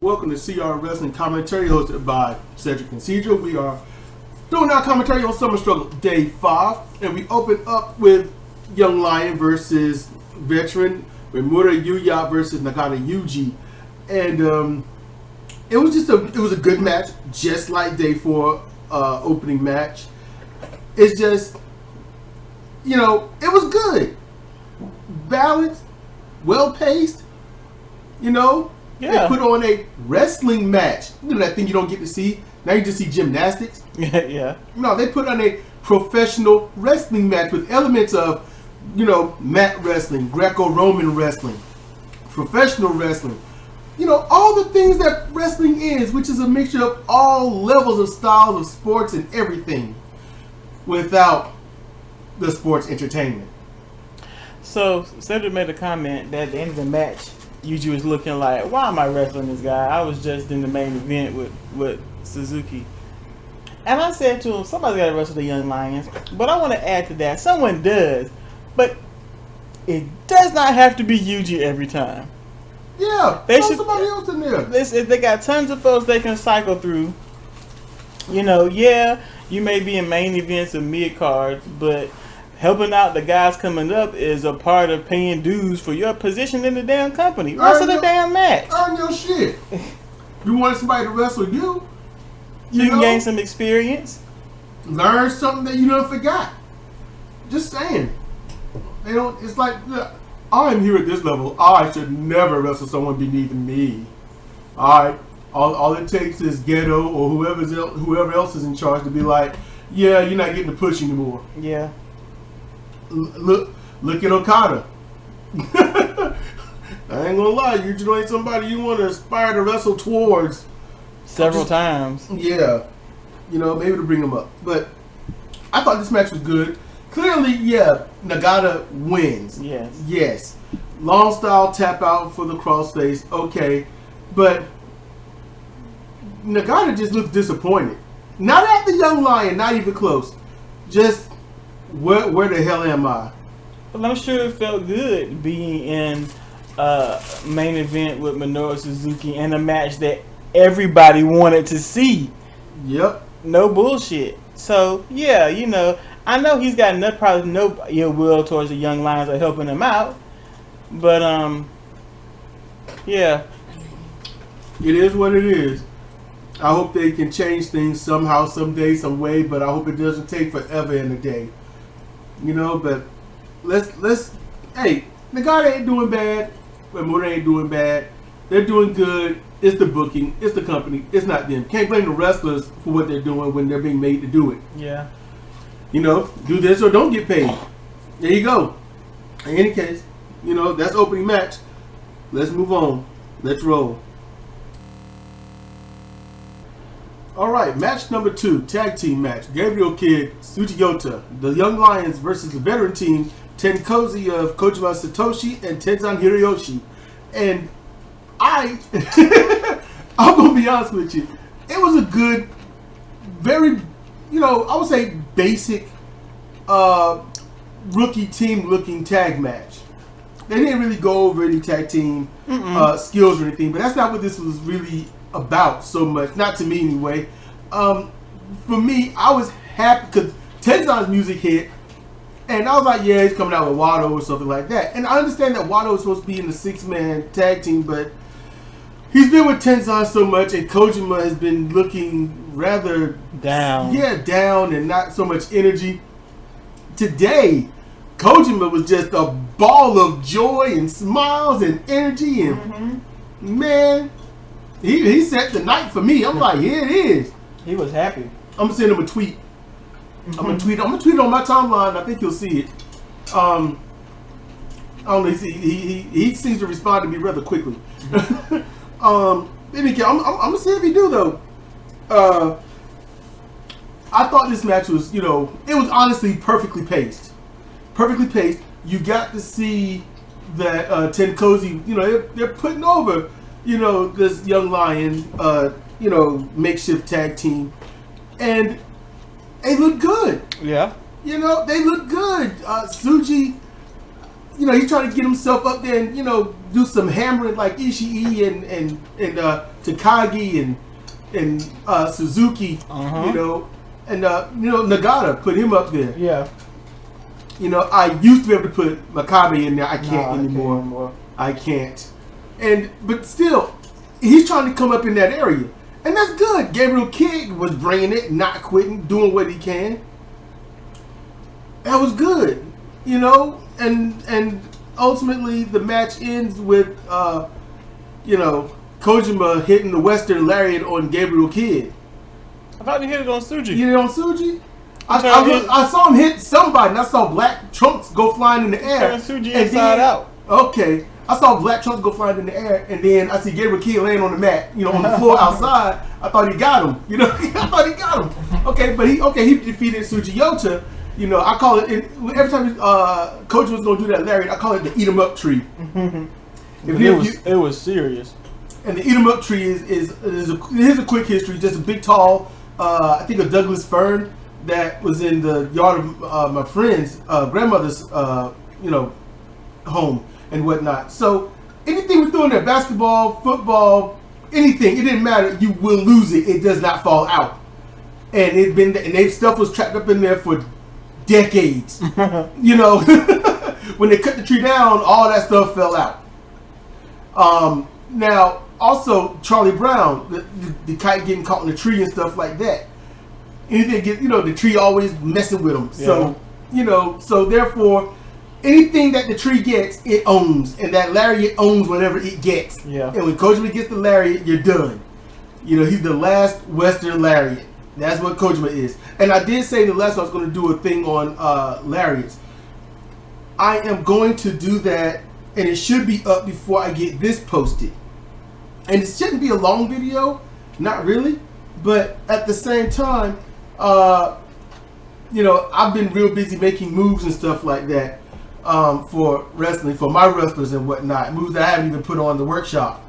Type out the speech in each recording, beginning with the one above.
Welcome to CR Wrestling Commentary, hosted by Cedric and Cedra. We are doing our commentary on Summer Struggle Day 5, and we open up with Young Lion versus Veteran, Rimura Yuya versus Nagata Yuji, and it was a good match, just like Day 4 opening match. It's just, it was good, balanced, well paced. They put on a wrestling match. That thing you don't get to see. Now you just see gymnastics. Yeah. No, they put on a professional wrestling match with elements of, mat wrestling, Greco-Roman wrestling, professional wrestling. All the things that wrestling is, which is a mixture of all levels of styles of sports and everything without the sports entertainment. So, Cedric made a comment that at the end of the match, Yuji was looking like, why am I wrestling this guy? I was just in the main event with Suzuki. And I said to him, somebody's got to wrestle the Young Lions. But I want to add to that, someone does. But it does not have to be Yuji every time. Yeah, they should somebody else in there. They got tons of folks they can cycle through. You may be in main events or mid cards, but helping out the guys coming up is a part of paying dues for your position in the damn company. Wrestle the damn match. Earn your shit. You want somebody to wrestle you? You can gain some experience. Learn something that you done forgot. Just saying. It's like, look, I'm here at this level. I should never wrestle someone beneath me. Alright. All it takes is Ghetto or whoever else is in charge to be like, yeah, you're not getting the push anymore. Yeah. Look at Okada. I ain't gonna lie, you just ain't somebody you want to aspire to wrestle towards several times. Yeah, maybe to bring them up. But I thought this match was good. Clearly, Nagata wins. Yes. Long style tap out for the crossface. Okay, but Nagata just looks disappointed. Not at the Young Lion, not even close. Just where the hell am I? Well, I'm sure it felt good being in main event with Minoru Suzuki in a match that everybody wanted to see. Yep. No bullshit. So, I know he's got probably no ill will towards the Young Lions or helping him out. But, yeah. It is what it is. I hope they can change things somehow, someday, some way, but I hope it doesn't take forever in a day. But hey, Nagata ain't doing bad, Rimura ain't doing bad. They're doing good. It's the booking, it's the company, it's not them. Can't blame the wrestlers for what they're doing when they're being made to do it. Yeah. Do this or don't get paid. There you go. In any case, that's opening match. Let's move on. Let's roll. Alright, match number 2, tag team match. Gabriel Kidd, Tsujiyota, the Young Lions versus the veteran team, Tenkozi of Kojima Satoshi and Tenzan Hiroyoshi. And I'm going to be honest with you. It was a good, very, I would say basic rookie team looking tag match. They didn't really go over any tag team skills or anything, but that's not what this was really about so much. Not to me anyway. For me, I was happy because Tenzan's music hit, and I was like, yeah, he's coming out with Wado or something like that. And I understand that Wado is supposed to be in the 6-man tag team, but he's been with Tenzan so much, and Kojima has been looking rather down. Yeah, down and not so much energy. Today, Kojima was just a ball of joy and smiles and energy, and man, he set the night for me. I'm like, here it is. He was happy. I'm gonna send him a tweet. I'm gonna tweet it on my timeline. I think you'll see it. I don't know. He seems to respond to me rather quickly. Anyway, I'm gonna see if he do though. I thought this match was, it was honestly perfectly paced. Perfectly paced. You got to see that Tenkozi, they're putting over, this Young Lion, makeshift tag team, and they look good. Yeah. They look good. Tsuji, he's trying to get himself up there and, do some hammering like Ishii and Takagi and Suzuki, and Nagata put him up there. Yeah. I used to be able to put Makabe in there. I can't anymore. I can't. But still, he's trying to come up in that area. And that's good. Gabriel Kidd was bringing it, not quitting, doing what he can. That was good. And ultimately the match ends with, Kojima hitting the Western Lariat on Gabriel Kidd. I thought he hit it on Tsuji. You hit it on Tsuji? I saw him hit somebody, and I saw black trunks go flying in the air. Tsuji inside out. Okay. I saw black trunks go flying in the air, and then I see Gabriel Kidd laying on the mat, on the floor outside. I thought he got him. I thought he got him. Okay, but he defeated Tsujiyota. I call it, every time Coach was going to do that lariat, I call it the eat 'em up tree. It was serious. And the eat 'em up tree here's a quick history. Just a big, tall, I think a Douglas fern that was in the yard of my friend's grandmother's, home and whatnot. So anything we threw in there, basketball, football, anything, it didn't matter. You will lose it. It does not fall out. And stuff was trapped up in there for decades. When they cut the tree down, all that stuff fell out. Now, also Charlie Brown, the kite getting caught in the tree and stuff like that. Anything the tree always messing with them. So, so therefore, anything that the tree gets, it owns, and that lariat owns whatever it gets. Yeah. And when Kojima gets the lariat, you're done. He's the last Western lariat. That's what Kojima is. And I did say in the last one I was going to do a thing on lariats. I am going to do that, and it should be up before I get this posted. And it shouldn't be a long video, not really, but at the same time, I've been real busy making moves and stuff like that for wrestling, for my wrestlers and whatnot, moves that I haven't even put on the workshop.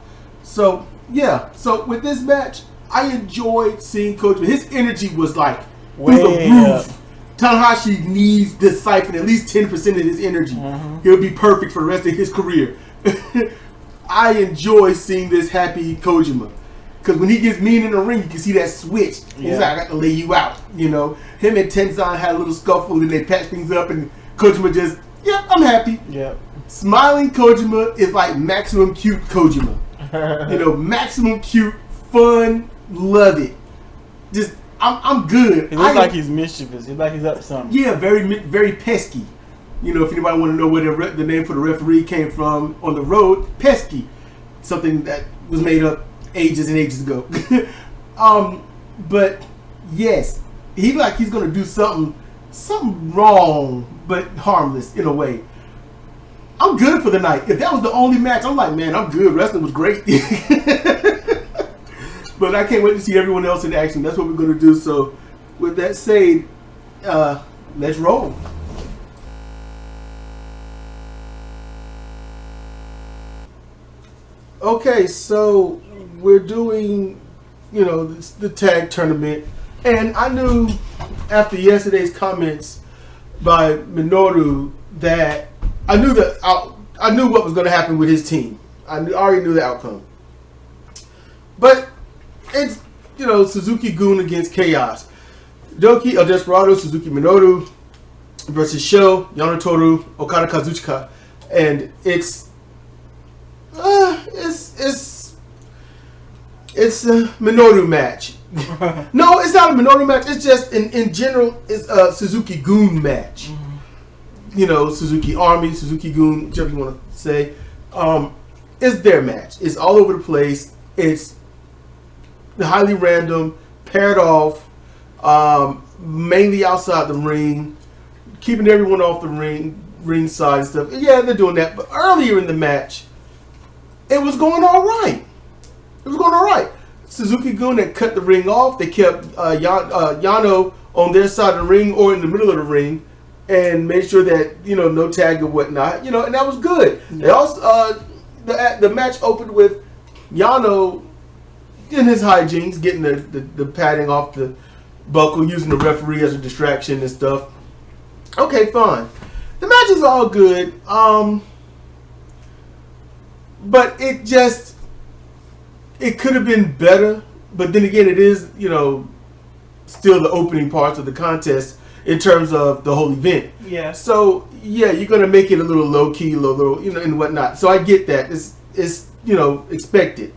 So, yeah. So, with this match, I enjoyed seeing Kojima. His energy was like through the roof. Tanahashi needs to siphon at least 10% of his energy. He'll be perfect for the rest of his career. I enjoy seeing this happy Kojima. Because when he gets mean in the ring, you can see that switch. Yeah. He's like, I got to lay you out. Him and Tenzan had a little scuffle and they patched things up, and Kojima just, I'm happy. Yeah. Smiling Kojima is like maximum cute Kojima. Maximum cute, fun, love it. Just, I'm good. He looks like he's mischievous. He looks like he's up to something. Yeah, very, very pesky. If anybody want to know where the name for the referee came from on the road, pesky. Something that was made up ages and ages ago. But yes, he's going to do something wrong, but harmless in a way. I'm good for the night. If that was the only match, I'm like, man, I'm good. Wrestling was great. But I can't wait to see everyone else in action. That's what we're going to do. So with that said, let's roll. Okay, so we're doing, the tag tournament. And I knew after yesterday's comments by Minoru that I knew what was going to happen with his team. I already knew the outcome. But it's, Suzuki-gun against Chaos. Doki El Desperado, Suzuki Minoru versus Sho, Yano Toru, Okada Kazuchika. And it's a Minoru match. No, it's not a Minoru match. It's just, in general, it's a Suzuki-gun match. Suzuki Army, Suzuki-gun, whichever you want to say. It's their match. It's all over the place. It's highly random, paired off, mainly outside the ring, keeping everyone off the ring side and stuff. Yeah, they're doing that. But earlier in the match, it was going all right. Suzuki-gun had cut the ring off. They kept Yano on their side of the ring or in the middle of the ring, and made sure that no tag or whatnot. And that was good. They also the match opened with Yano in his hijinks, getting the padding off the buckle, using the referee as a distraction and stuff. Okay, fine. The match match is all good. But it could have been better. But then again, it is, still the opening parts of the contest in terms of the whole event. Yeah. So yeah, you're gonna make it a little low key, little and whatnot. So I get that. It's expected.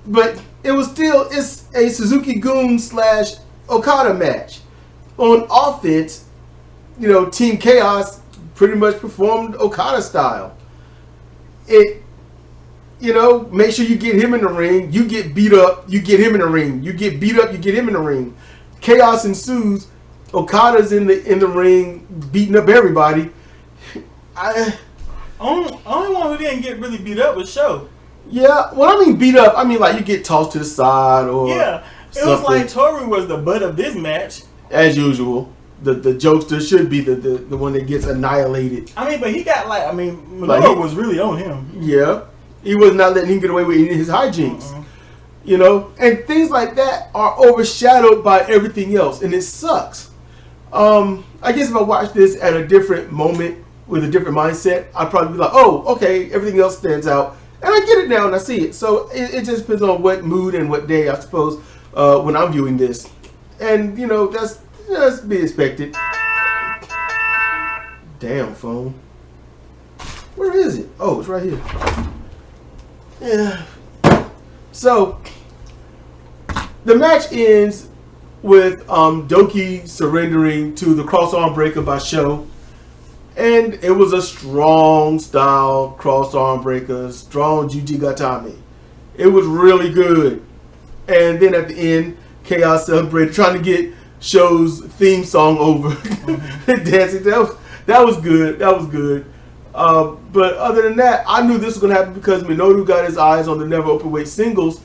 But it's a Suzuki-gun / Okada match. On offense, Team Chaos pretty much performed Okada style. Make sure you get him in the ring. You get beat up, you get him in the ring. You get beat up, you get him in the ring. Chaos ensues. Okada's in the ring, beating up everybody. Only one who didn't get really beat up was Sho. Yeah, when I mean beat up, I mean like you get tossed to the side or it something. was like Toru was the butt of this match. As usual, the jokester should be the one that gets annihilated. I mean, but he got Minoru was really on him. Yeah, he was not letting him get away with any of his hijinks. And things like that are overshadowed by everything else, and it sucks. I guess if I watched this at a different moment with a different mindset, I'd probably be like, oh, okay, everything else stands out. And I get it now and I see it. So it just depends on what mood and what day, I suppose, when I'm viewing this. And, that's to be expected. Damn phone. Where is it? Oh, it's right here. Yeah. So, the match ends with Doki surrendering to the cross arm breaker by Sho. And it was a strong style cross arm breaker, strong Juji Gatame. It was really good. And then at the end, Chaos celebrated, trying to get Sho's theme song over. Dancing. That was good. That was good. But other than that, I knew this was going to happen because Minoru got his eyes on the never openweight singles.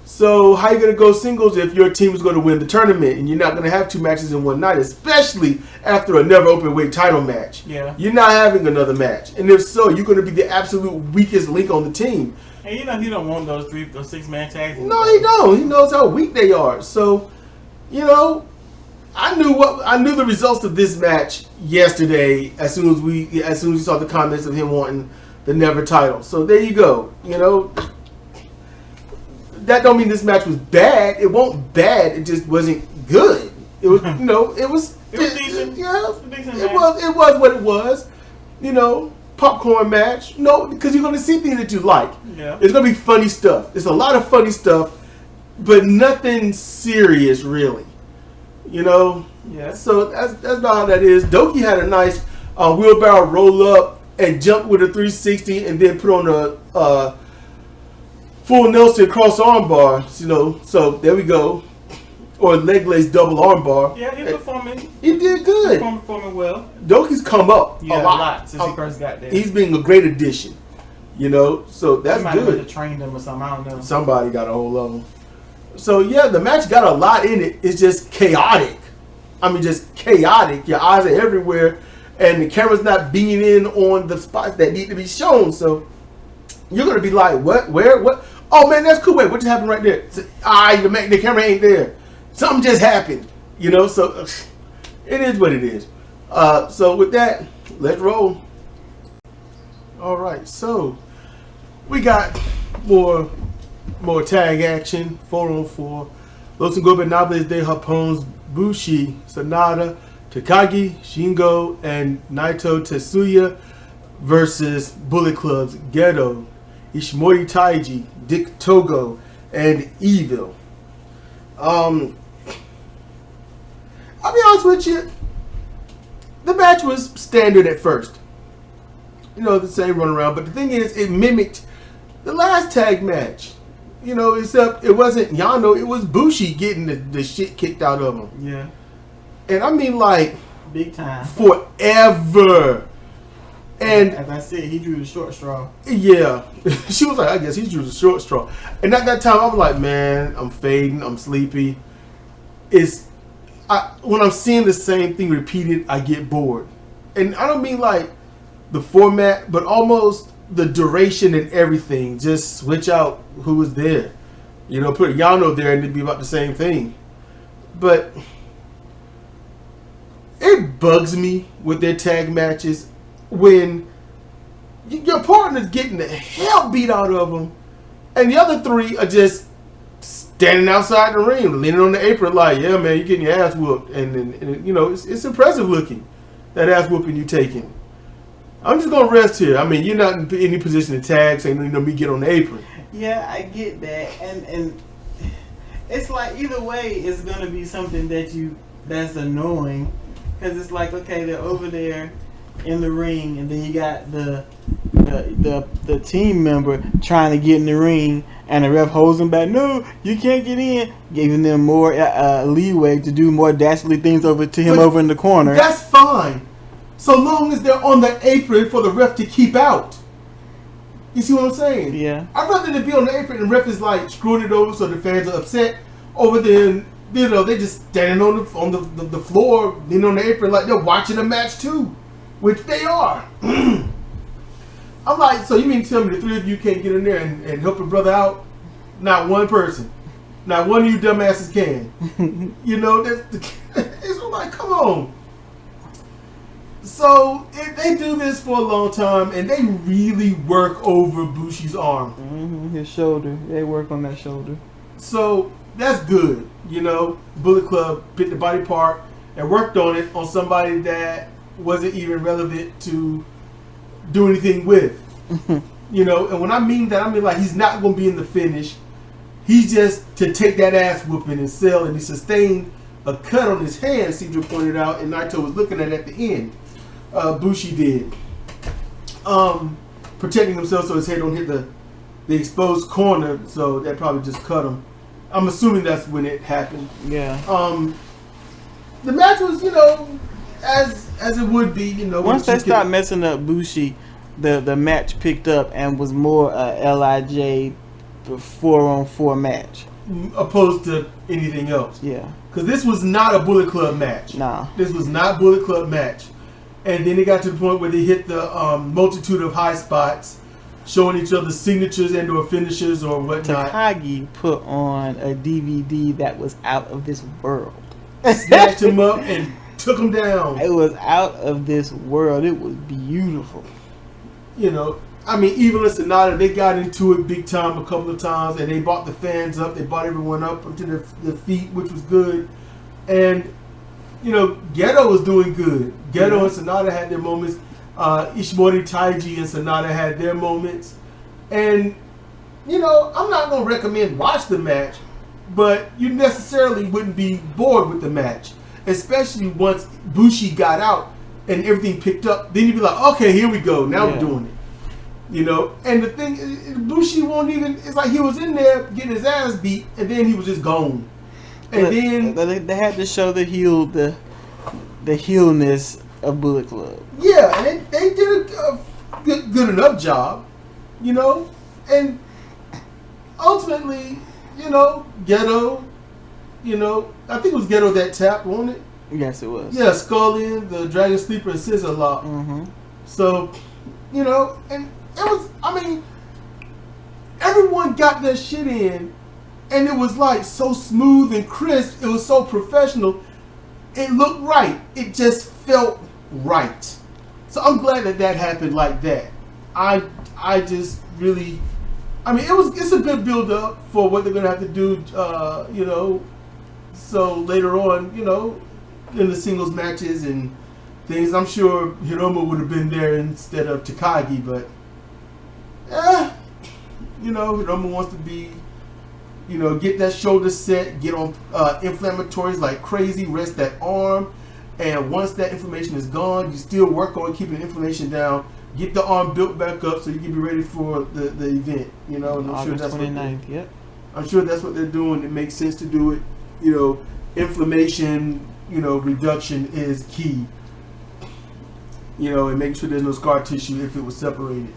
So how you going to go singles if your team is going to win the tournament and you're not going to have 2 matches in one night, especially after a never openweight title match? Yeah. You're not having another match. And if so, you're going to be the absolute weakest link on the team. And he don't want those 6-man tags. No, he don't. He knows how weak they are. So, I knew the results of this match yesterday as soon as we saw the comments of him wanting the never title. So there you go. That don't mean this match was bad. It wasn't bad. It just wasn't good. It was, it was decent. Yeah, Decent it was what it was. Popcorn match. Because you're going to see things that you like. Yeah. It's going to be funny stuff. There's a lot of funny stuff, but nothing serious really. Yeah. So that's not how that is. Doki had a nice wheelbarrow roll up and jump with a 360 and then put on a full Nelson cross arm bar, so there we go. Or leg lace double arm bar. Yeah, he's performing. He did good. He's performing well. Doki's come up a lot since he first got there. He's been a great addition, so that's Somebody good. must have trained him or something, I don't know. Somebody got a hold of him. So yeah, the match got a lot in it. It's just chaotic. Just chaotic. Your eyes are everywhere, and the camera's not beaming in on the spots that need to be shown. So you're gonna be like, what? Where? What? Oh man, that's cool. Wait, what just happened right there? The camera ain't there. Something just happened. So it is what it is. So with that, let's roll. All right, so we got more tag action, 4-on-4. Los Ingobernables de Japon's Bushi, Sanada, Takagi, Shingo, and Naito Tetsuya versus Bullet Club's Gedo, Ishimori Taiji, Dick Togo, and Evil. I'll be honest with you, the match was standard at first. The same run around, but the thing is, it mimicked the last tag match. Except it wasn't Yano, it was Bushi getting the shit kicked out of him. Yeah. And like big time. Forever. And as I said, he drew the short straw. Yeah. She was like, I guess he drew the short straw. And at that time I was like, man, I'm fading, I'm sleepy. When I'm seeing the same thing repeated, I get bored. And I don't mean like the format, but almost the duration and everything. Just switch out who was there. Put Yano there and it'd be about the same thing. But it bugs me with their tag matches when your partner's getting the hell beat out of them, and the other three are just standing outside the ring, leaning on the apron like, yeah, man, you're getting your ass whooped. And you know, it's impressive looking, that ass whooping you taking. I'm just going to rest here. I mean, you're not in any position to tag, so you know me get on the apron. Yeah, I get that. And it's like, either way, it's going to be something that's annoying. Because it's like, okay, they're over there in the ring, and then you got the team member trying to get in the ring, and the ref holds them back. No, you can't get in. Giving them more leeway to do more dastardly things over to him over in the corner. That's fine, so long as they're on the apron for the ref to keep out. You see what I'm saying? Yeah. I'd rather than be on the apron and the ref is like screwing it over so the fans are upset, over than, you know, they just standing on the floor, leaning on the apron like they're watching a match too, which they are. I'm like, so you mean to tell me the three of you can't get in there and help a brother out? Not one person. Not one of you dumbasses can. You know, it's like, come on. So they do this for a long time, and they really work over Bushi's arm. Mm-hmm, his shoulder. They work on that shoulder. So that's good. You know, Bullet Club picked the body part and worked on it on somebody that wasn't even relevant to do anything with. You know, and when I mean that, I mean like he's not going to be in the finish. He's just to take that ass whooping and sell, and he sustained a cut on his hand, Cedric pointed out, and Naito was looking at the end. Bushi did. Protecting himself so his head don't hit the exposed corner, so that probably just cut him. I'm assuming that's when it happened. Yeah. The match was, you know, as it would be, you know. Once they stopped messing up Bushi, the match picked up and was more LIJ 4-on-4 match. Opposed to anything else. Yeah. Because this was not a Bullet Club match. Nah. This was not Bullet Club match. And then it got to the point where they hit the multitude of high spots, showing each other signatures and or finishes or whatnot. Takagi put on a DVD that was out of this world. Snatched him up and took him down. It was out of this world. It was beautiful. You know, I mean, Evil and Sonata, they got into it big time a couple of times, and they brought the fans up. They brought everyone up onto their feet, which was good. And, you know, Geto was doing good. Geto and Sonata had their moments. Ishimori, Taiji, and Sonata had their moments. And, you know, I'm not going to recommend watch the match, but you necessarily wouldn't be bored with the match, especially once Bushi got out and everything picked up. Then you'd be like, okay, here we go. Now we're doing it. You know, and the thing is, Bushi won't even, it's like he was in there getting his ass beat, and then he was just gone. And then they had to show the heelness of Bullet Club. Yeah, and they did a good enough job, you know, and ultimately, you know, Geto, you know, I think it was Geto that tapped, wasn't it? Yes, it was. Yeah, Scully, the Dragon Sleeper, and Scissor Lock. Mm-hmm. So, you know, and it was, I mean, everyone got their shit in, and it was like so smooth and crisp. It was so professional. It looked right. It just felt right. So I'm glad that happened like that. I just really, I mean, it's a good build up for what they're gonna have to do. You know, so later on, you know, in the singles matches and things, I'm sure Hiromu would have been there instead of Takagi, but you know, Hiromu wants to be, you know, get that shoulder set, get on inflammatories like crazy, rest that arm, and once that inflammation is gone, you still work on keeping the inflammation down, get the arm built back up so you can be ready for the event, you know, and I'm sure that's 29th, yep. I'm sure that's what they're doing. It makes sense to do it. You know, inflammation, you know, reduction is key. You know, and making sure there's no scar tissue if it was separated.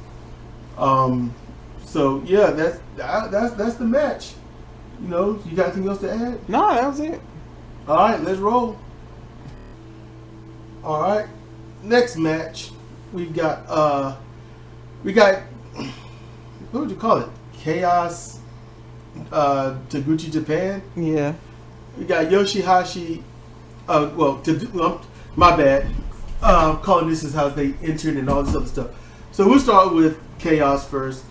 So yeah, that's the match. You know, you got anything else to add? No, that was it. All right, let's roll. All right, next match we got what would you call it? Chaos Taguchi Japan. Yeah. We got Yoshihashi. My bad. calling this is how they entered and all this other stuff. So we'll start with Chaos first,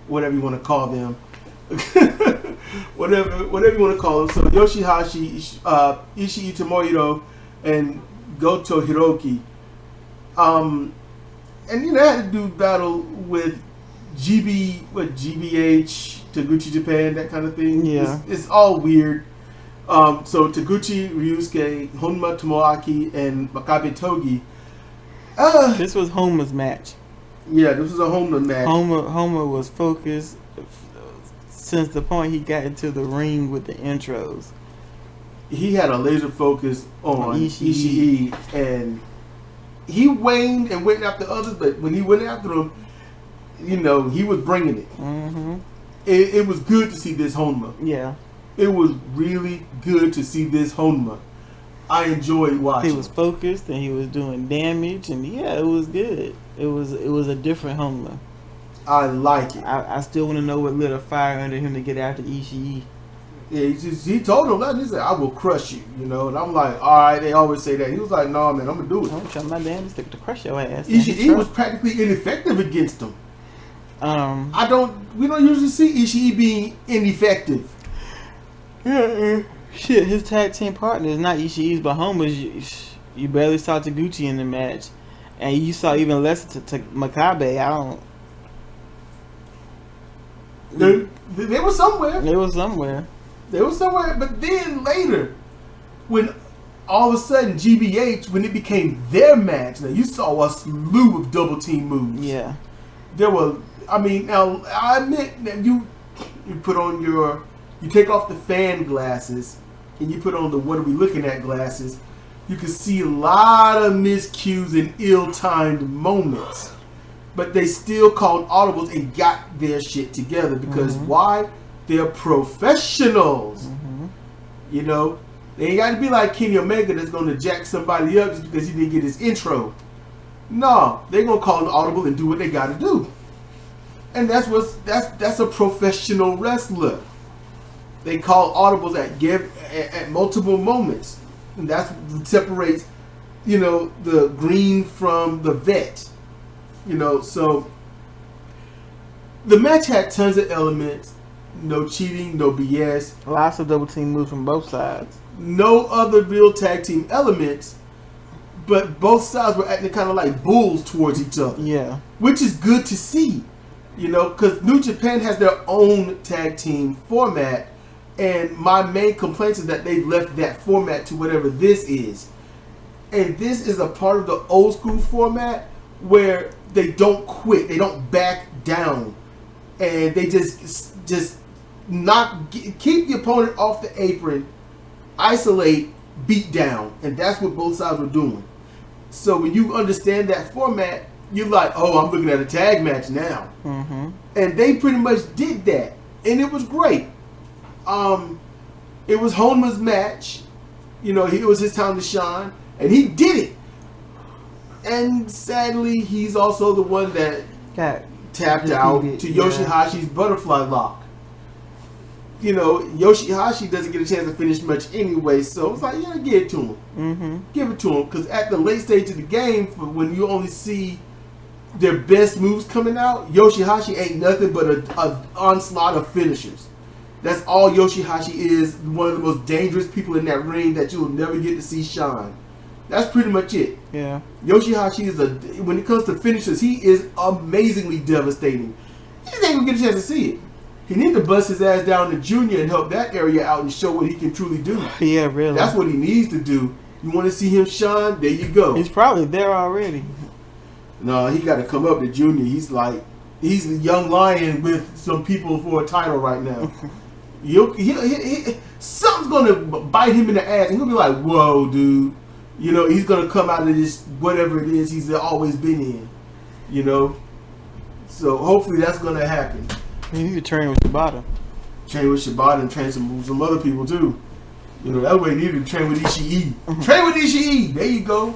whatever you want to call them. whatever you want to call them. So Yoshihashi, Ishii Tomohiro, and Goto Hiroki. And they had to do battle with GBH, Taguchi Japan, that kind of thing. Yeah. It's all weird. So Taguchi Ryusuke, Honma Tomoaki, and Makabe Togi. This was Homa's match. Yeah, this was a Honma match. Homa was focused since the point he got into the ring with the intros. He had a laser focus on Ishii, and he waned and went after others, but when he went after them, he was bringing it. Mm-hmm. It was good to see this Honma. Yeah. It was really good to see this Honma. I enjoyed watching. He was focused and he was doing damage, and it was good. It was a different Honma. I like it. I still want to know what lit a fire under him to get after Ishii. Yeah, he told him that. He said, "I will crush you," and I'm like, "All right." They always say that. He was like, "No, man, I'm gonna do it." I'm trying my damn stick to crush your ass. Ishii was practically ineffective against him. We don't usually see Ishii being ineffective. Shit, his tag team partner is not Ishii's, but Homa's. You barely saw Taguchi in the match, and you saw even less to Makabe. They were somewhere. They were somewhere. But then later, when all of a sudden GBH, when it became their match, now you saw a slew of double team moves. Yeah. There were. Now I admit that you put on you take off the fan glasses and you put on the what are we looking at glasses. You can see a lot of miscues and ill-timed moments. But they still called audibles and got their shit together because why? They're professionals. Mm-hmm. They ain't got to be like Kenny Omega that's going to jack somebody up just because he didn't get his intro. No, they're going to call an audible and do what they got to do. And that's a professional wrestler. They call audibles at multiple moments, and that's what separates the green from the vet. So the match had tons of elements, no cheating, no BS. Lots of double team moves from both sides. No other real tag team elements, but both sides were acting kind of like bulls towards each other. Yeah. Which is good to see, because New Japan has their own tag team format, and my main complaint is that they've left that format to whatever this is. And this is a part of the old school format where they don't quit, they don't back down, and they just keep the opponent off the apron, isolate, beat down, and that's what both sides were doing. So when you understand that format, you're like, oh, I'm looking at a tag match now. Mm-hmm. And they pretty much did that, and it was great. It was Honma's match. It was his time to shine, and he did it. And sadly, he's also the one that got tapped out to Yoshihashi's butterfly lock. Yoshihashi doesn't get a chance to finish much anyway, so it's like, give it to him. Mm-hmm. Give it to him, because at the late stage of the game, when you only see their best moves coming out, Yoshihashi ain't nothing but an onslaught of finishers. That's all Yoshihashi is, one of the most dangerous people in that ring that you'll never get to see shine. That's pretty much it. Yeah. Yoshihashi when it comes to finishers, he is amazingly devastating. He didn't even get a chance to see it. He needs to bust his ass down to Junior and help that area out and show what he can truly do. Yeah, really. That's what he needs to do. You want to see him shine? There you go. He's probably there already. No, he got to come up to Junior. He's the young lion with some people for a title right now. Something's going to bite him in the ass. And he'll be like, whoa, dude. He's going to come out of this, whatever it is he's always been in. So hopefully that's going to happen. You need to train with Shibata. Train with Shibata and train some other people too. That way you need to train with Ishii. Mm-hmm. Train with Ishii. There you go.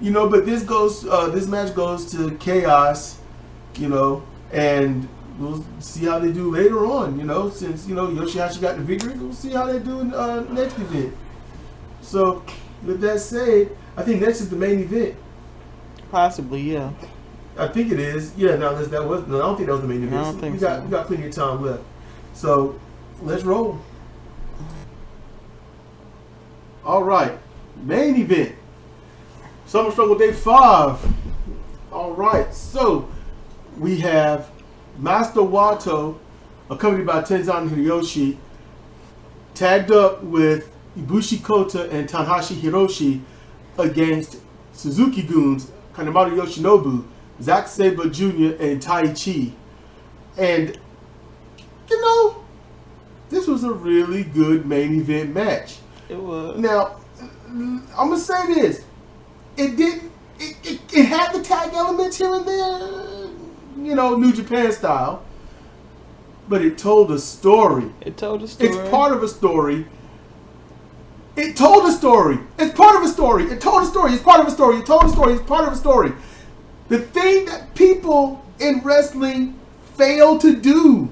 But this match goes to Chaos. And we'll see how they do later on. Since Yoshihashi got the victory, we'll see how they do in next event. So with that said, I think next is the main event. Possibly, yeah. I think it is. Yeah, no, I don't think that was the main event. I don't think we got plenty of time left. So let's roll. All right, main event. Summer Struggle Day 5. All right, so we have Master Wato, accompanied by Tenzan Hideyoshi, tagged up with Ibushi Kota and Tanahashi Hiroshi against Suzuki Goons, Kanemaru Yoshinobu, Zack Sabre Jr., and Tai Chi. And, you know, this was a really good main event match. It was. Now, I'm going to say this. It had the tag elements here and there, you know, New Japan style. But it told a story. It told a story. It's part of a story. It told a story. It's part of a story. It told a story. It's part of a story. It told a story. It's part of a story. The thing that people in wrestling fail to do,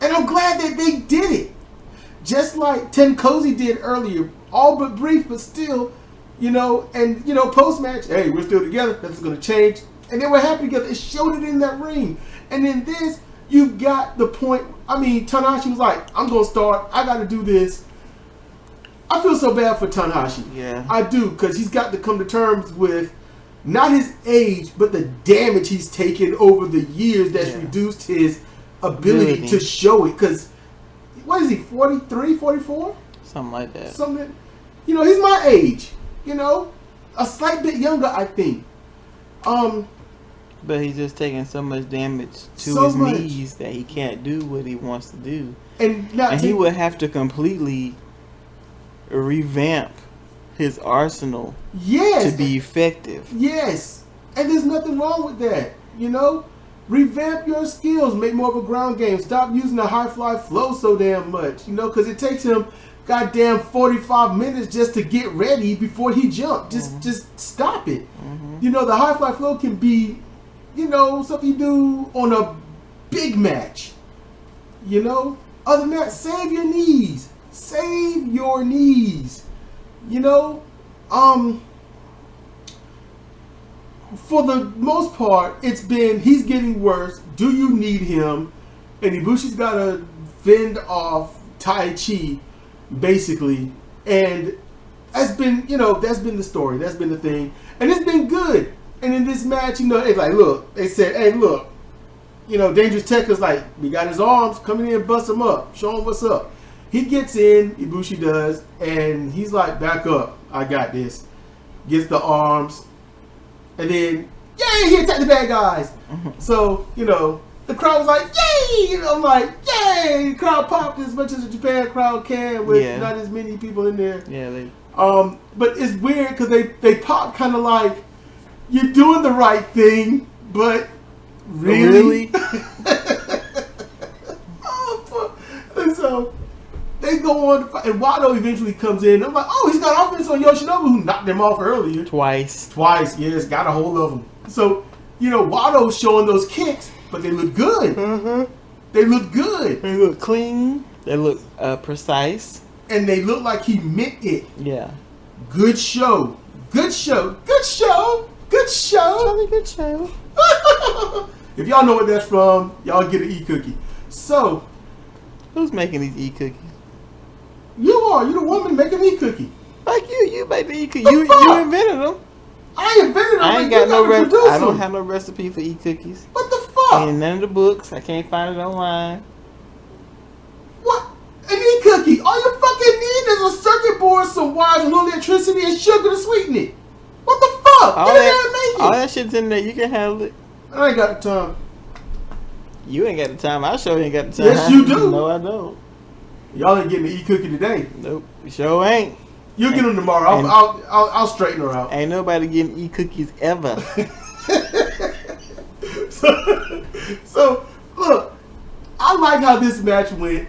and I'm glad that they did it. Just like Tenkozy did earlier, all but brief, but still, you know, and, you know, post-match, hey, we're still together. That's going to change. And they were happy together. It showed it in that ring. And in this, you've got the point. I mean, Tanahashi was like, I'm going to start. I got to do this. I feel so bad for Tanahashi. Yeah. I do, because he's got to come to terms with not his age, but the damage he's taken over the years that's reduced his ability to show it. Because, what is he, 43, 44? Something like that. Something, you know, he's my age. You know, a slight bit younger, I think. But he's just taking so much damage to his knees that he can't do what he wants to do. And he would have to completely revamp his arsenal to be effective. Yes. And there's nothing wrong with that. You know? Revamp your skills. Make more of a ground game. Stop using the high fly flow so damn much. You know, because it takes him goddamn 45 minutes just to get ready before he jumps. Just stop it. You know, the high fly flow can be, you know, something you do on a big match. You know? Other than that, save your knees. Save your knees. You know? For the most part, it's been, he's getting worse. Do you need him? And Ibushi's got to fend off Tai Chi, basically. And that's been, you know, that's been the story. That's been the thing. And it's been good. And in this match, you know, it's like, look, they said, hey, look, you know, Dangerous Tekka's like, we got his arms, coming in, bust him up, show him what's up. He gets in, Ibushi does, and he's like, back up, I got this. Gets the arms, and then, yay, he attacked the bad guys. So, you know, the crowd was like, yay! You know, I'm like, yay! The crowd popped as much as the Japan crowd can with not as many people in there. Yeah, but it's weird because they pop kind of like, you're doing the right thing, but really? And so they go on to fight, and Wado eventually comes in. I'm like, oh, he's got offense on Yoshinobu, who knocked him off earlier. Twice, yes, got a hold of him. So, you know, Wado's showing those kicks, but they look good. They look good. They look clean. They look precise. And they look like he meant it. Yeah. Good show. Good show. Good show. Good show. Really good show. If y'all know what that's from, y'all get an e-cookie. So, who's making these e-cookies? You are. You're the woman making an e-cookie. Like you make the e-cookie. You invented them. I invented them. I ain't got no recipe. I don't have no recipe for e-cookies. What the fuck? Ain't in none of the books. I can't find it online. What? An e-cookie. All you fucking need is a circuit board, some wires, a little electricity, and sugar to sweeten it. What the fuck? Get in there and make it. All that shit's in there. You can handle it. I ain't got the time. You ain't got the time. I sure ain't got the time. Yes, you do. No, I don't. Y'all ain't getting the e-cookie today. Nope. Sure ain't. You'll get them tomorrow. I'll straighten her out. Ain't nobody getting e-cookies ever. So, look, I like how this match went.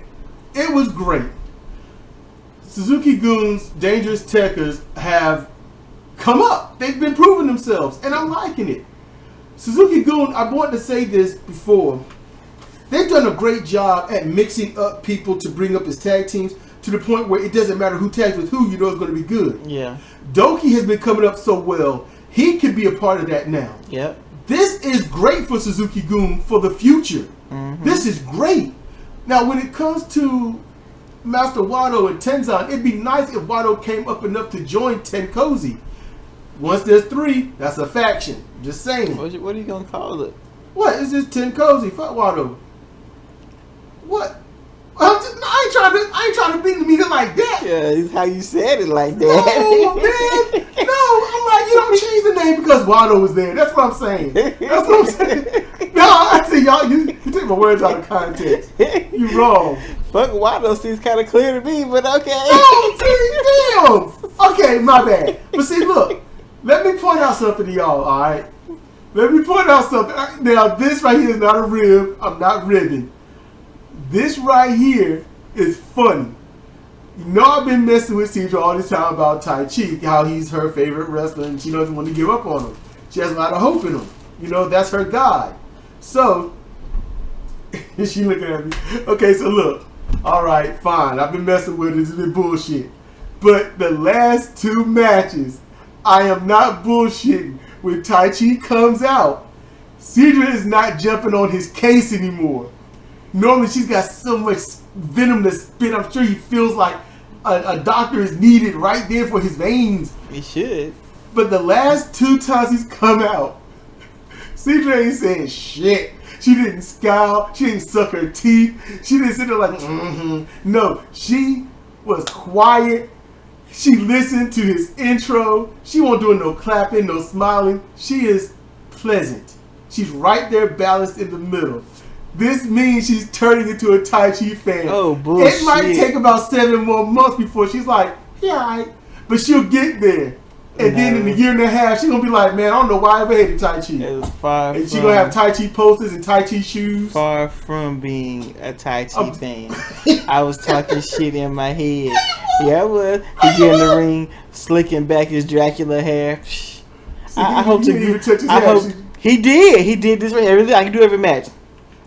It was great. Suzuki Goons, Dangerous Tekkas have come up. They've been proving themselves, and I'm liking it. Suzuki Goon, I wanted to say this before. They've done a great job at mixing up people to bring up as tag teams. to the point where it doesn't matter who tags with who, you know it's going to be good. Yeah. Doki has been coming up so well. He can be a part of that now. Yep. This is great for Suzuki-gun for the future. Mm-hmm. This is great. Now, when it comes to Master Wado and Tenzan, it'd be nice if Wado came up enough to join Tenkozi. Once there's 3, that's a faction. Just saying. What are you going to call it? What? It's just Tenkozi. Fuck Wado. What? I ain't trying to beat the meter like that. Yeah, it's how you said it like that. No, man. No, I'm like, you don't change the name because Wado was there. That's what I'm saying. That's what I'm saying. No, I see y'all. You take my words out of context. You wrong. Fuck Wado seems kind of clear to me, but okay. Oh, damn. Okay, my bad. But see, look. Let me point out something to y'all. All right. Let me point out something. Now, this right here is not a rib. I'm not ribbing. This right here is funny. You know I've been messing with Cedra all this time about Tai Chi, how he's her favorite wrestler and she doesn't want to give up on him. She has a lot of hope in him. You know, that's her guy. So, she looking at me. Okay, so look. Alright, fine. I've been messing with it. It's been bullshit. But the last 2 matches, I am not bullshitting. When Tai Chi comes out, Cedra is not jumping on his case anymore. Normally, she's got so much venom to spit. I'm sure he feels like a doctor is needed right there for his veins. He should. But the last 2 times he's come out, Cedra ain't saying shit. She didn't scowl. She didn't suck her teeth. She didn't sit there like, No, she was quiet. She listened to his intro. She won't do no clapping, no smiling. She is pleasant. She's right there balanced in the middle. This means she's turning into a Tai Chi fan. Oh, bullshit. It might take about 7 more months before she's like, yeah, all right. But she'll get there. And then in a year and a half, she's going to be like, man, I don't know why I ever hated Tai Chi. And she's going to have Tai Chi posters and Tai Chi shoes. Far from being a Tai Chi fan. I was talking shit in my head. Yeah, I was. He get in the ring, slicking back his Dracula hair. I hope to even touch his hair. He did. He did this right. I can do every match.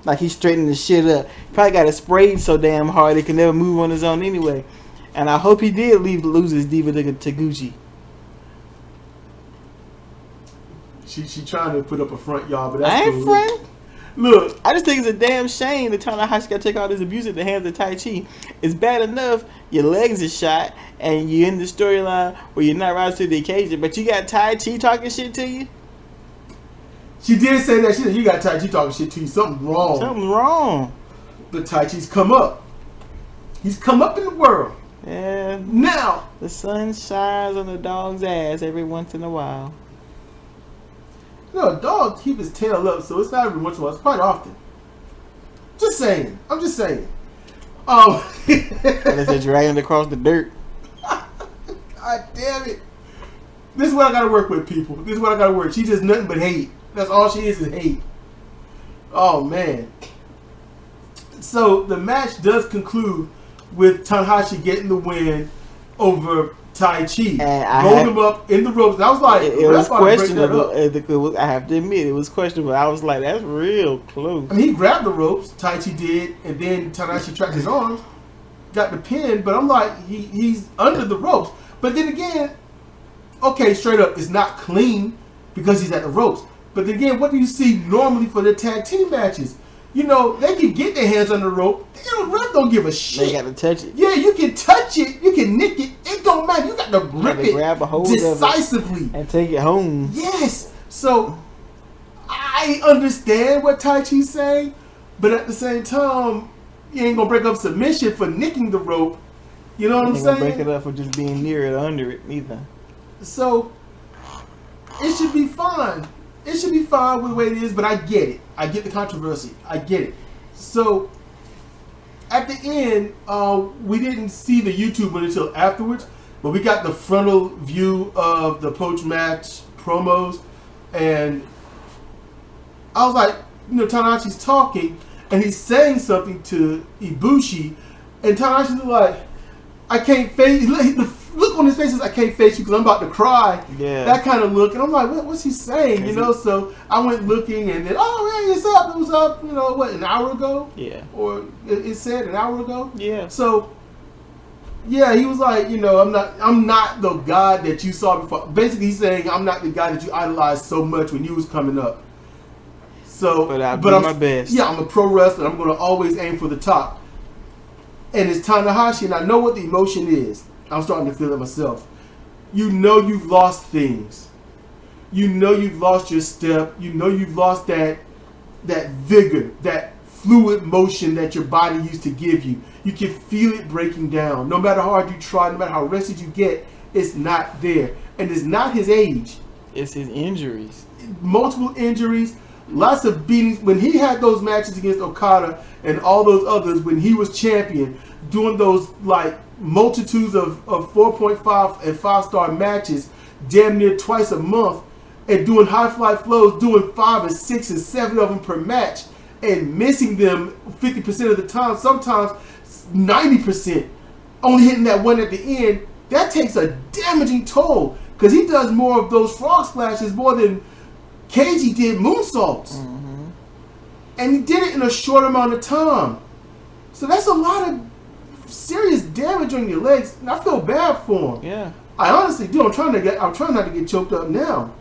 Like he's straightening the shit up. Probably got it sprayed so damn hard he can never move on his own anyway. And I hope he did lose his diva to Taguchi. She trying to put up a front, y'all, but that's I ain't cool. front. Look, I just think it's a damn shame to tell her how she got to take all this abuse at the hands of Tai Chi. It's bad enough your legs are shot and you're in the storyline where you're not rising to the occasion, but you got Tai Chi talking shit to you? she did say that. She said, you got Tai Chi talking shit to you. Something wrong. Something's wrong. But Tai Chi's come up. He's come up in the world. Yeah. Now, The sun shines on the dog's ass every once in a while. you know, a dog keep his tail up, so it's not every once in a while. It's quite often. Just saying. I'm just saying. And it's a dragging across the dirt. God damn it. This is what I gotta work with, people. This is what I gotta work. She just nothing but hate. That's all she is hate. Oh, man. So, the match does conclude with Tanahashi getting the win over Tai Chi. Rolled him up in the ropes. And I was like, it was questionable. I have to admit, it was questionable. I was like, that's real close. I mean, he grabbed the ropes, Tai Chi did, and then Tanahashi tracked his arms, got the pin, but I'm like, he's under the ropes. But then again, okay, straight up, it's not clean because he's at the ropes. But then again, what do you see normally for the tag team matches? You know, they can get their hands on the rope. You know, ref don't give a shit. They gotta touch it. Yeah, you can touch it, you can nick it. It don't matter. You got to grip it grab a hold decisively of it and take it home. Yes. So I understand what Tai Chi's saying, but at the same time, you ain't gonna break up submission for nicking the rope. You know what I'm saying? Ain't gonna break it up for just being near it or under it, neither. So it should be fine. It should be fine with the way it is, but I get it. I get the controversy. I get it. So at the end, we didn't see the YouTube one until afterwards, but we got the frontal view of the post-match promos, and I was like, you know, Tanahashi's talking, and he's saying something to Ibushi, and Tanahashi's like, I can't face. The look on his face is, I can't face you because I'm about to cry. Yeah. That kind of look, and I'm like, what's he saying? You know, so I went looking, and then, oh man, it's up. It was up. You know what? An hour ago. Yeah. Or it said an hour ago. Yeah. So Yeah, he was like, I'm not the God that you saw before. Basically, he's saying I'm not the guy that you idolized so much when you was coming up. So, but I'm my best. Yeah, I'm a pro wrestler. I'm going to always aim for the top. And it's Tanahashi, and I know what the emotion is. I'm starting to feel it myself. You know you've lost things. You know you've lost your step. You know you've lost that vigor, that fluid motion that your body used to give you. You can feel it breaking down. No matter how hard you try, no matter how rested you get, it's not there. And it's not his age. It's his injuries. Multiple injuries, lots of beatings. When he had those matches against Okada and all those others, when he was champion, doing those like multitudes of 4.5 and 5-star matches, damn near twice a month, and doing high fly flows, doing 5 and 6 and 7 of them per match, and missing them 50% of the time, sometimes 90%, only hitting that one at the end, that takes a damaging toll. Because he does more of those frog splashes more than Keiji did moonsaults. Mm-hmm. And he did it in a short amount of time. So that's a lot of serious damage on your legs. And I feel bad for him. Yeah. I honestly do. I'm trying not to get choked up now.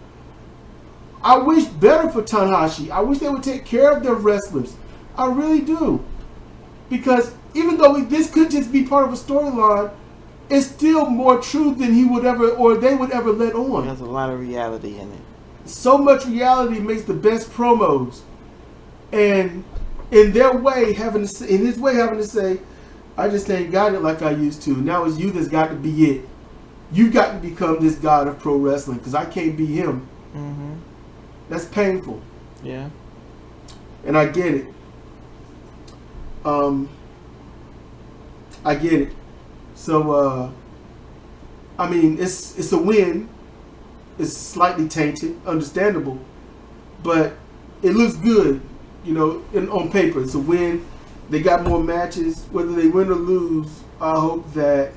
I wish better for Tanahashi. I wish they would take care of their wrestlers. I really do. Because even though this could just be part of a storyline, it's still more true than he would ever, or they would ever let on. There's a lot of reality in it. So much reality makes the best promos. And in their way, having to say, I just ain't got it like I used to. Now it's you that's got to be it. You've got to become this god of pro wrestling because I can't be him. Mm-hmm. That's painful. Yeah. And I get it. I get it. So, I mean, it's a win. It's slightly tainted, understandable, but it looks good, on paper. It's a win. They got more matches. Whether they win or lose, I hope that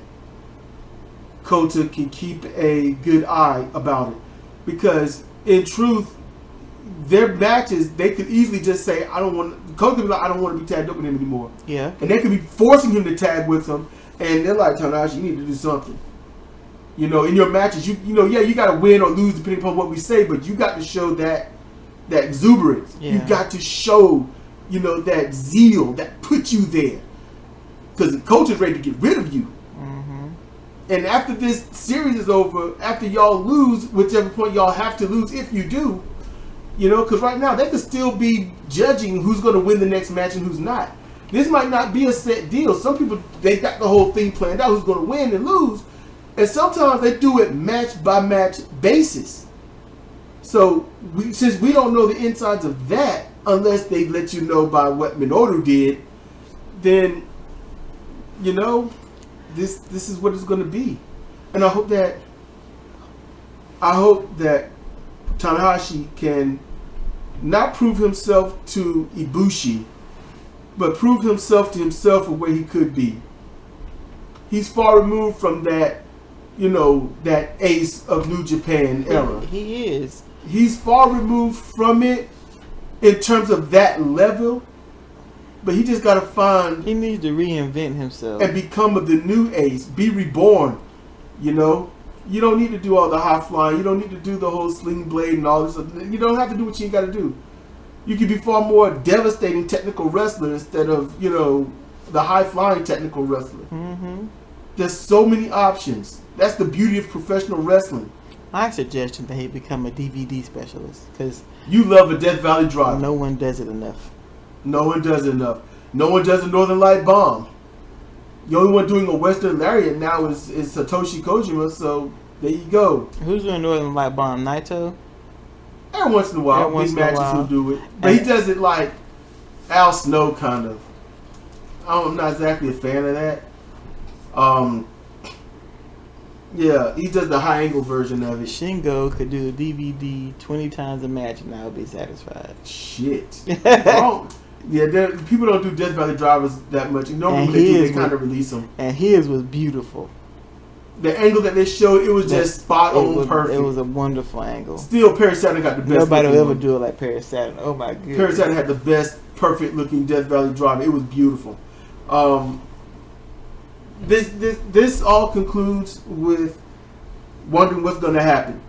Kota can keep a good eye about it. Because, in truth, their matches, they could easily just say, Kota could be like, I don't want to be tagged up with him anymore. Yeah. And they could be forcing him to tag with them, and they're like, Tanahashi, you need to do something. In your matches, you got to win or lose depending upon what we say, but you got to show that exuberance. Yeah. You got to show, that zeal that put you there. Because the coach is ready to get rid of you. Mm-hmm. And after this series is over, after y'all lose, whichever point y'all have to lose, if you do, because right now they could still be judging who's going to win the next match and who's not. This might not be a set deal. Some people, they got the whole thing planned out, who's going to win and lose. And sometimes they do it match by match basis. So since we don't know the insides of that, unless they let you know by what Minoru did, then this is what it's going to be. And I hope that Tanahashi can not prove himself to Ibushi, but prove himself to himself of where he could be. He's far removed from that, that ace of New Japan era. He is. He's far removed from it in terms of that level, but he just got to find... He needs to reinvent himself. And become the new ace. Be reborn, You don't need to do all the high flying. You don't need to do the whole sling blade and all this. You don't have to do what you got to do. You can be far more devastating technical wrestler instead of, the high flying technical wrestler. Mm-hmm. There's so many options. That's the beauty of professional wrestling. My suggestion that he become a DVD specialist, because you love a Death Valley Drive. No one does it enough. No one does it enough. No one does a Northern Light Bomb. The only one doing a Western Lariat now is Satoshi Kojima, so there you go. Who's doing Northern Light Bomb? Naito? Every once in a while, big matches he'll do it. But he does it like Al Snow, kind of. I'm not exactly a fan of that. Yeah, he does the high angle version of it. Shingo could do a DVD 20 times a match and I would be satisfied. Shit. Yeah, people don't do Death Valley Drivers that much. Normally when they do, they kind of release them. And his was beautiful. The angle that they showed, it was just spot on perfect. It was a wonderful angle. Still, Perry Saturn got the best. Nobody will ever do it like Perry Saturn. Oh my goodness. Perry Saturn had the best, perfect looking Death Valley Driver. It was beautiful. this all concludes with wondering what's going to happen.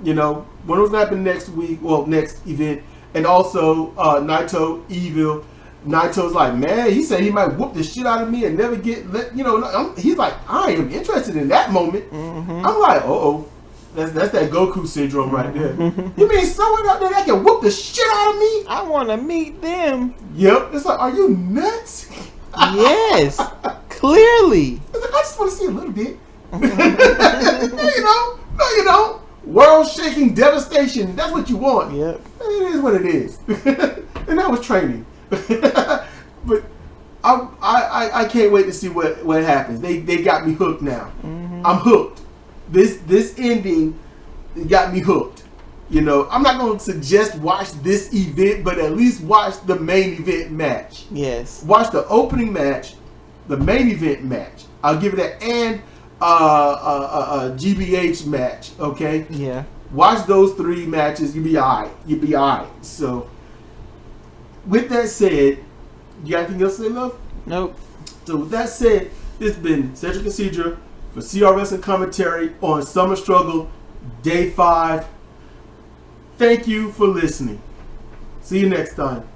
You know, when was going to happen next week? Well, next event, and also Naito Evil. Naito's like, man, he said he might whoop the shit out of me and never get let. You know, he's like, I am interested in that moment. Mm-hmm. I'm like, that's that Goku syndrome right there. You mean someone out there that can whoop the shit out of me? I want to meet them. Yep. It's like, are you nuts? Yes, clearly. It's like, I just want to see a little bit. No, you don't. World-shaking devastation. That's what you want. Yep. It is what it is. And that was training. But I can't wait to see what happens. They got me hooked now. Mm-hmm. I'm hooked. This ending got me hooked. You know, I'm not going to suggest watch this event, but at least watch the main event match. Yes. Watch the opening match, the main event match. I'll give it that, and a GBH match. Okay. Yeah. Watch those 3 matches. You'll be alright. You'll be alright. So, with that said, you got anything else to say, love? Nope. So with that said, this has been Cedric and Cedra for CRS and commentary on Summer Struggle Day 5. Thank you for listening. See you next time.